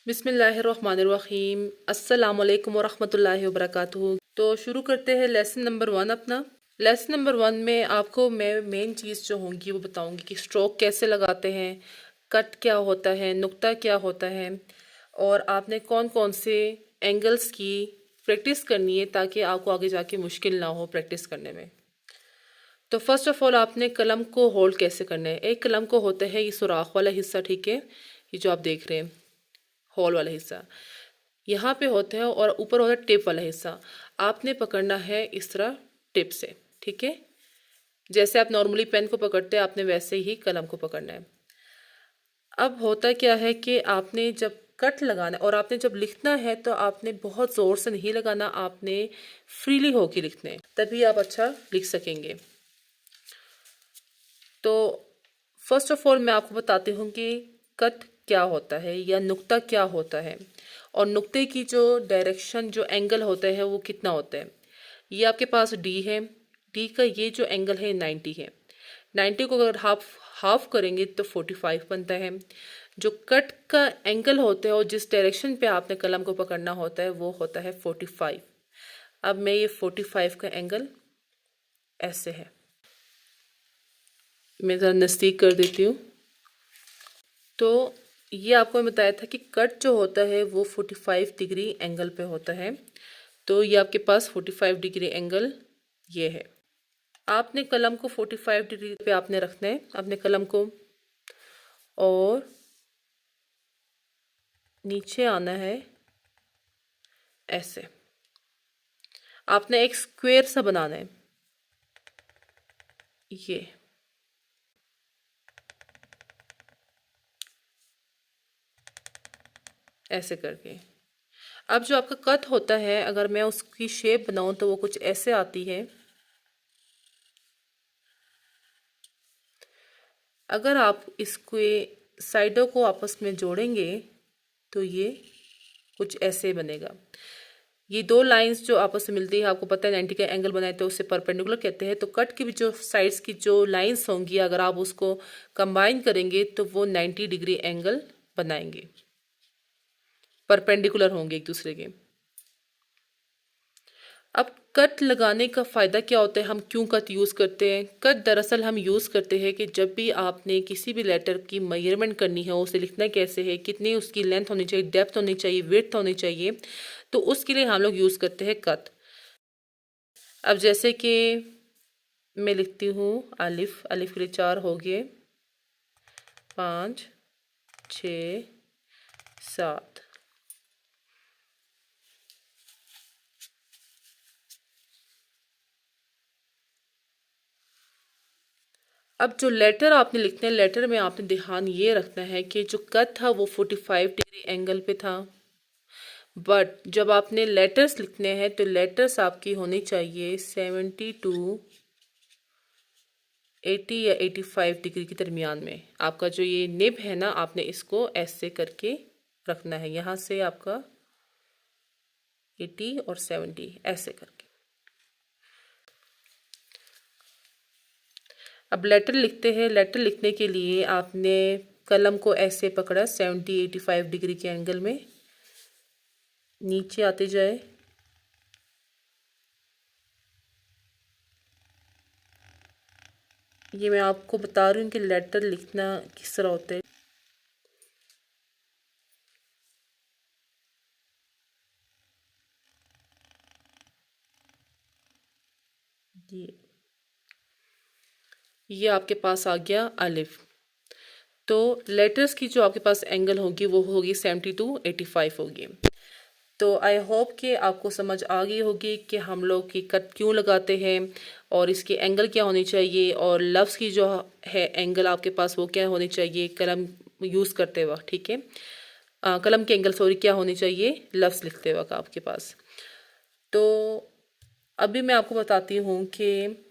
बिस्मिल्लाहिर्रहमानिर्रहीम। अस्सलाम वालेकुम वरहमतुल्लाहि वबरकातुहू। तो शुरू करते हैं लेसन नंबर 1 अपना। लेसन नंबर 1 में आपको मैं मेन चीज़ जो होंगी वो बताऊंगी कि स्ट्रोक कैसे लगाते हैं, कट क्या होता है, नुक्ता क्या होता है और आपने कौन कौन से एंगल्स की प्रैक्टिस करनी है ताकि आपको आगे जाके मुश्किल ना हो प्रैक्टिस करने में। तो फर्स्ट ऑफ ऑल आपने कलम को होल्ड कैसे करना है। एक कलम को होता है ये सुराख वाला हिस्सा, ठीक है, ये जो आप देख रहे हैं होल वाला हिस्सा यहाँ पे होता है और ऊपर होता है टिप वाला हिस्सा। आपने पकड़ना है इस तरह टिप से, ठीक है, जैसे आप नॉर्मली पेन को पकड़ते हैं आपने वैसे ही कलम को पकड़ना है। अब होता क्या है कि आपने जब कट लगाना और आपने जब लिखना है तो आपने बहुत ज़ोर से नहीं लगाना, आपने फ्रीली होके लिखना है, तभी आप अच्छा लिख सकेंगे। तो फर्स्ट ऑफ ऑल मैं आपको बताती हूँ कि कट क्या होता है या नुक्ता क्या होता है और नुक्ते की जो डायरेक्शन जो एंगल होता है वो कितना होता है। ये आपके पास डी है, डी का ये जो एंगल है 90 है। 90 को अगर हाफ हाफ करेंगे तो 45 बनता है। जो कट का एंगल होता है और जिस डायरेक्शन पे आपने कलम को पकड़ना होता है वो होता है 45। अब मैं ये 45 का एंगल ऐसे है, मैं ज़रा नज़दीक कर देती हूँ। तो ये आपको मैं बताया था कि कट जो होता है वो 45 डिग्री एंगल पे होता है। तो ये आपके पास 45 डिग्री एंगल ये है। आपने कलम को 45 डिग्री पे आपने रखना है अपने कलम को और नीचे आना है ऐसे। आपने एक स्क्वायर सा बनाना है ये, ऐसे करके। अब जो आपका कट होता है अगर मैं उसकी शेप बनाऊं तो वो कुछ ऐसे आती है। अगर आप इसके साइडों को आपस में जोड़ेंगे तो ये कुछ ऐसे बनेगा। ये दो लाइंस जो आपस में मिलती है, आपको पता है 90 का एंगल बनाए तो उसे परपेंडिकुलर कहते हैं। तो कट की भी जो साइड्स की जो लाइंस होंगी अगर आप उसको कंबाइन करेंगे तो वो 90 डिग्री एंगल बनाएंगे, परपेंडिकुलर होंगे एक दूसरे के। अब कट लगाने का फ़ायदा क्या होता है, हम क्यों कट यूज़ करते हैं। कट दरअसल हम यूज़ करते हैं कि जब भी आपने किसी भी लेटर की मेजरमेंट करनी है, उसे लिखना कैसे है, कितनी उसकी लेंथ होनी चाहिए, डेप्थ होनी चाहिए, विड्थ होनी चाहिए, तो उसके लिए हम लोग यूज़ करते हैं कट। अब जैसे कि मैं लिखती हूँ अलिफ, अलिफ के लिए 4 हो गए, 5 6 7। अब जो लेटर आपने लिखना है, लेटर में आपने ध्यान ये रखना है कि जो कट था वो 45 डिग्री एंगल पे था, बट जब आपने लेटर्स लिखने हैं तो लेटर्स आपकी होनी चाहिए 70 टू 80 या 85 डिग्री के दरमियान में। आपका जो ये निब है ना, आपने इसको ऐसे करके रखना है, यहाँ से आपका 80 और 70 ऐसे करके। अब लेटर लिखते हैं। लेटर लिखने के लिए आपने कलम को ऐसे पकड़ा 70-85 डिग्री के एंगल में, नीचे आते जाए, ये मैं आपको बता रही हूँ कि लेटर लिखना किस तरह होता है। ये आपके पास आ गया अलिफ। तो लेटर्स की जो आपके पास एंगल होगी वो होगी 70 टू 85 होगी। तो आई होप कि आपको समझ आ गई होगी कि हम लोग की कट क्यों लगाते हैं और इसकी एंगल क्या होनी चाहिए और लफ्ज़ की जो है एंगल आपके पास वो क्या होनी चाहिए कलम यूज़ करते वक्त, ठीक है, कलम की एंगल सॉरी क्या होनी चाहिए लफ्ज़ लिखते वक्त आपके पास। तो अभी मैं आपको बताती हूँ कि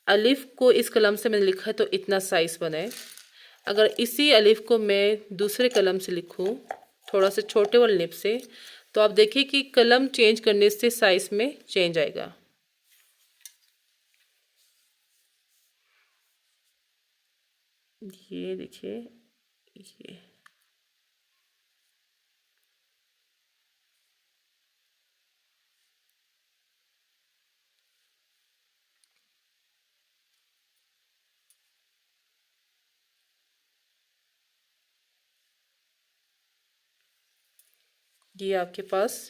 अलिफ को इस कलम से मैंने लिखा है तो इतना साइज़ बना है। अगर इसी अलिफ को मैं दूसरे कलम से लिखूं थोड़ा सा छोटे वाले निब से, तो आप देखिए कि कलम चेंज करने से साइज में चेंज आएगा। ये देखिए, ये ये आपके पास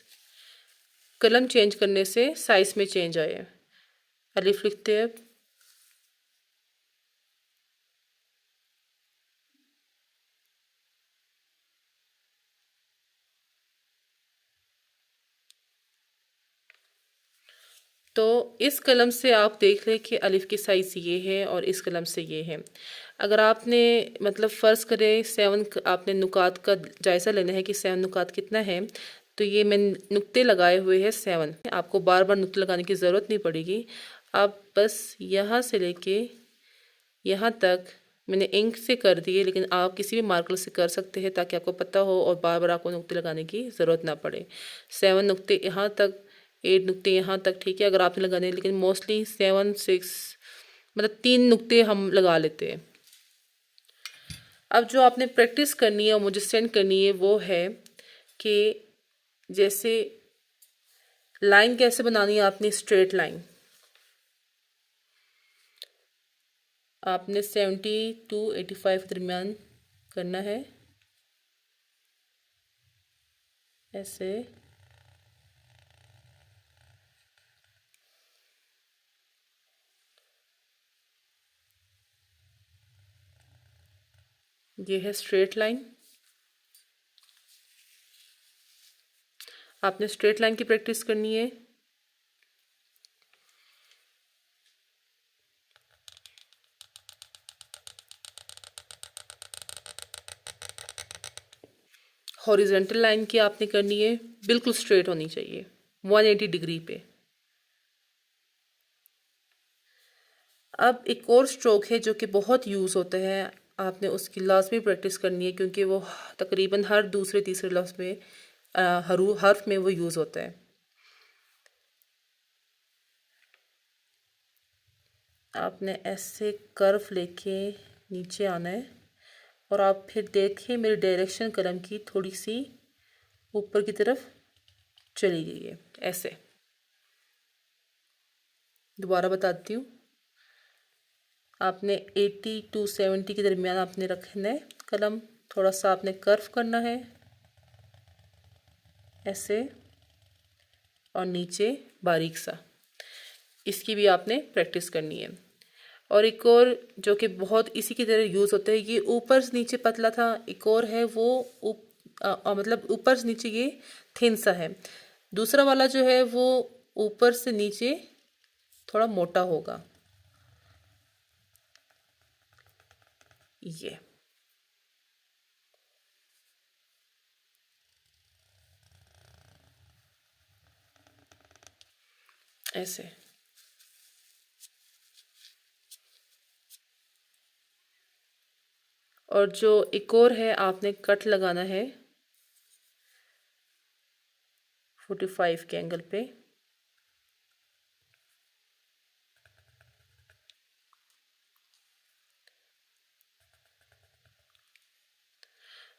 कलम चेंज करने से साइज में चेंज आए। अलिफ लिखते हैं अब। तो इस कलम से आप देख लें कि अलिफ की साइज़ ये है और इस कलम से ये है। अगर आपने मतलब फ़र्ज़ करें 7 आपने नुकात का जायज़ा लेना है कि 7 नुकात कितना है, तो ये मैंने नुक्ते लगाए हुए हैं 7। आपको बार बार नुक्ते लगाने की ज़रूरत नहीं पड़ेगी। आप बस यहाँ से लेके यहाँ तक मैंने इंक से कर दिए, लेकिन आप किसी भी मार्कर से कर सकते हैं ताकि आपको पता हो और बार बार आपको नुक्ते लगाने की ज़रूरत ना पड़े। 7 नुक्ते यहाँ तक, 8 नुक्ते यहाँ तक, ठीक है अगर आपने लगाने, लेकिन मोस्टली 7 6 मतलब 3 नुक्ते हम लगा लेते हैं। अब जो आपने प्रैक्टिस करनी है और मुझे सेंड करनी है वो है कि जैसे लाइन कैसे बनानी है आपने, स्ट्रेट लाइन आपने 70 to 85 के दरमियान करना है ऐसे। ये है स्ट्रेट लाइन। आपने स्ट्रेट लाइन की प्रैक्टिस करनी है। हॉरिजेंटल लाइन की आपने करनी है, बिल्कुल स्ट्रेट होनी चाहिए 180 डिग्री पे। अब एक और स्ट्रोक है जो कि बहुत यूज़ होता है, आपने उसकी लाजमी प्रैक्टिस करनी है क्योंकि वो तकरीबन हर दूसरे तीसरे लफ्ज़ में हर्फ में वो यूज़ होता है। आपने ऐसे कर्व लेके नीचे आना है और आप फिर देखिए मेरी डायरेक्शन कलम की थोड़ी सी ऊपर की तरफ चली गई है ऐसे। दोबारा बताती हूँ, आपने 80 to 70 के दरमियान आपने रखना है कलम, थोड़ा सा आपने कर्व करना है ऐसे और नीचे बारीक सा। इसकी भी आपने प्रैक्टिस करनी है। और एक और जो कि बहुत इसी की तरह यूज़ होता है, ये ऊपर से नीचे पतला था, एक और है वो मतलब ऊपर से नीचे ये थिन सा है। दूसरा वाला जो है वो ऊपर से नीचे थोड़ा मोटा होगा ये ऐसे। और जो एक और है आपने कट लगाना है 45 के एंगल पे।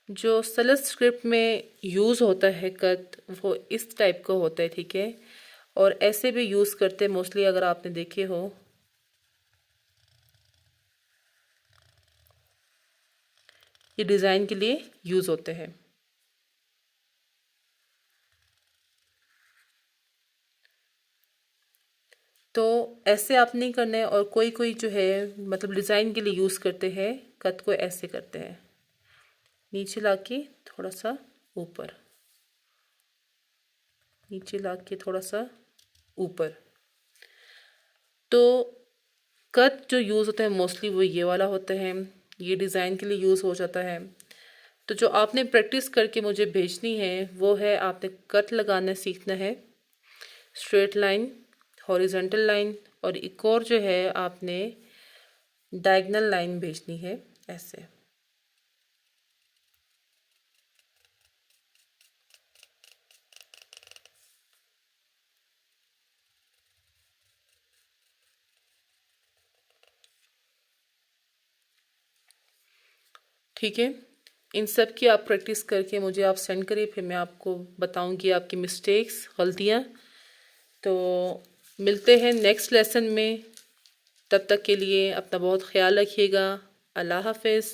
जो सलस स्क्रिप्ट में यूज़ होता है कट, वो इस टाइप का होता है, ठीक है। और ऐसे भी यूज़ करते हैं मोस्टली, अगर आपने देखे हो ये डिज़ाइन के लिए यूज़ होते हैं। तो ऐसे आप नहीं करना है। और कोई कोई जो है मतलब डिज़ाइन के लिए यूज़ करते हैं कट को, ऐसे करते हैं नीचे लाके थोड़ा सा ऊपर, नीचे लाके थोड़ा सा ऊपर। तो कट जो यूज़ होता है मोस्टली वो ये वाला होता है, ये डिज़ाइन के लिए यूज़ हो जाता है। तो जो आपने प्रैक्टिस करके मुझे भेजनी है वो है, आपने कट लगाना सीखना है, स्ट्रेट लाइन, हॉरिजॉन्टल लाइन, और एक और जो है आपने डायगोनल लाइन भेजनी है ऐसे। ठीक है, इन सब की आप प्रैक्टिस करके मुझे आप सेंड करिए, फिर मैं आपको बताऊंगी आपकी मिस्टेक्स, गलतियाँ। तो मिलते हैं नेक्स्ट लेसन में, तब तक के लिए अपना बहुत ख्याल रखिएगा। अल्लाह हाफिज़।